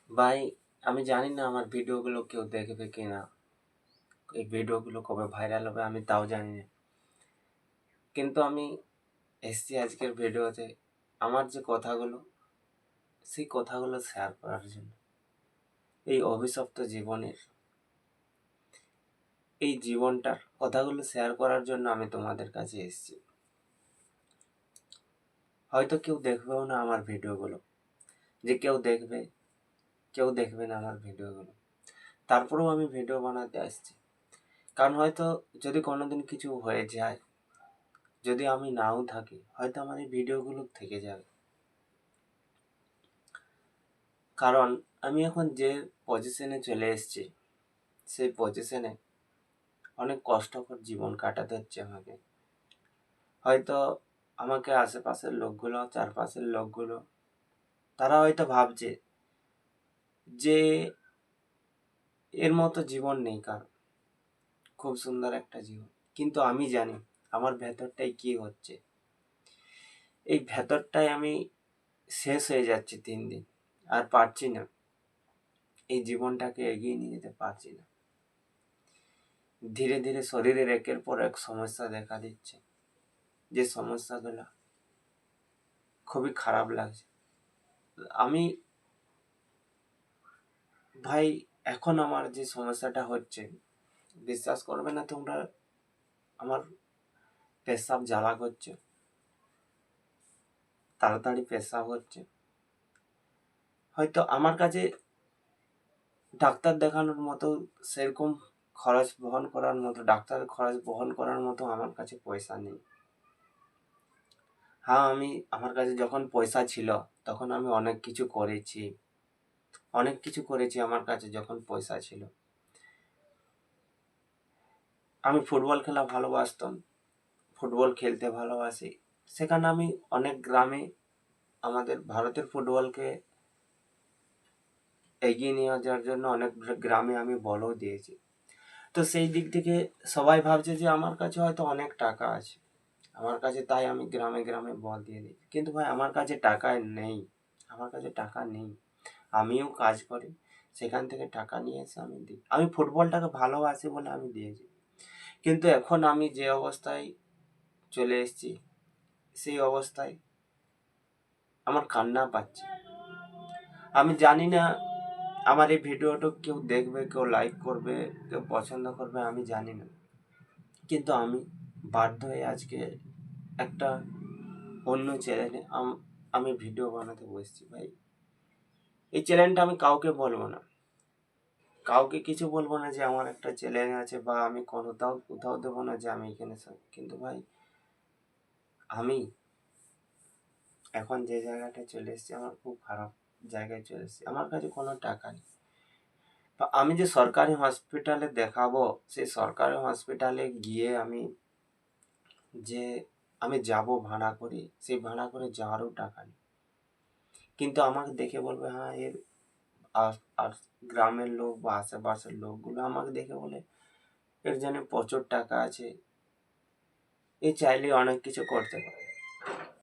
ভাই, আমি জানি না আমার ভিডিওগুলো কেউ দেখবে কি না, এই ভিডিওগুলো কবে ভাইরাল হবে আমি তাও জানি না। কিন্তু আমি এসছি আজকের ভিডিওতে আমার যে কথাগুলো, সেই কথাগুলো শেয়ার করার জন্য। এই অভিশপ্ত জীবনের, এই জীবনটার কথাগুলো শেয়ার করার জন্য আমি তোমাদের কাছে এসেছি। হয়তো কেউ দেখবেও না আমার ভিডিওগুলো, যে কেউ দেখবে না আমার ভিডিওগুলো, তারপরেও আমি ভিডিও বানাতে আসছি। কারণ হয়তো যদি কোনোদিন কিছু হয়ে যায়, যদি আমি নাও থাকি, হয়তো আমার এই ভিডিওগুলো থেকে যাবে। কারণ আমি এখন যে পজিশনে চলে এসেছি, সেই পজিশনে অনেক কষ্টকর জীবন কাটাতে হচ্ছে আমাকে। হয়তো আমাকে আশেপাশের লোকগুলো, চারপাশের লোকগুলো, তারা হয়তো ভাবছে যে এর মতো জীবন নেই কারো, খুব সুন্দর একটা জীবন। কিন্তু আমি জানি আমার ভেতরটাই কি হচ্ছে। এই ভেতরটাই আমি শেষ হয়ে যাচ্ছি দিন দিন, আর পারছি না, এই জীবনটাকে এগিয়ে নিয়ে যেতে পারছি না। ধীরে ধীরে শরীরের একের পর এক সমস্যা দেখা দিচ্ছে, যে সমস্যাগুলো খুবই খারাপ লাগছে। আমি ভাই, এখন আমার যে সমস্যাটা হচ্ছে, বিশ্বাস করবে না তোমরা, আমার পেশাব জ্বালা করছে, তাড়াতাড়ি পেশাব হচ্ছে। হয়তো আমার কাছে ডাক্তার দেখানোর মতো সেরকম খরচ বহন করার মতো, ডাক্তারের খরচ বহন করার মতো আমার কাছে পয়সা নেই। হ্যাঁ, আমার কাছে যখন পয়সা ছিল তখন আমি অনেক কিছু করেছি আমার কাছে যখন পয়সা ছিল। আমি ফুটবল খেলা ভালোবাসতাম, ফুটবল খেলতে ভালোবাসি। সেখানে আমি অনেক গ্রামে আমাদের ভারতের ফুটবলকে এগিয়ে নিয়ে যাওয়ার জন্য অনেক গ্রামে আমি বলও দিয়েছি। তো সেই দিক থেকে সবাই ভাবছে যে আমার কাছে হয়তো অনেক টাকা আছে আমার কাছে, তাই আমি গ্রামে গ্রামে বল দিয়ে দিই। কিন্তু ভাই, আমার কাছে টাকা নেই, আমার কাছে টাকা নেই। আমিও কাজ করি, সেখান থেকে টাকা নিয়ে এসে আমি দিই। আমি ফুটবলটাকে ভালোবাসি বলে আমি দিয়েছি। কিন্তু এখন আমি যে অবস্থায় চলে এসেছি, সেই অবস্থায় আমার কান্না পাচ্ছে। আমি জানি না আমার এই ভিডিওটা কেউ দেখবে, কেউ লাইক করবে, কেউ পছন্দ করবে, আমি জানি না। কিন্তু আমি বাধ্য হয়ে আজকে একটা অন্য চ্যানেলে আমি ভিডিও বানাতে বসছি ভাই। এই চ্যানেলটা আমি কাউকে বলবো না, কাউকে কিছু বলবো না যে আমার একটা চ্যানেল আছে, বা আমি কোথাও দেবো না যে আমি এখানে সব। কিন্তু ভাই, আমি এখন যে জায়গাটা চলে এসেছি, আমার খুব খারাপ জায়গায় চলে এসেছি। আমার কাছে কোনো টাকা নেই। তো আমি যে সরকারি হসপিটালে দেখাবো, সেই সরকারি হসপিটালে গিয়ে যে আমি যাব ভাড়া করে, সেই ভাড়া করে যাওয়ারও টাকা নেই। কিন্তু আমাকে দেখে বলবে, হ্যাঁ এর আর আর গ্রামের লোক বা আশেপাশের লোকগুলো আমাকে দেখে বলে, এর জন্য প্রচুর টাকা আছে, এ চাইলে অনেক কিছু করতে পারে।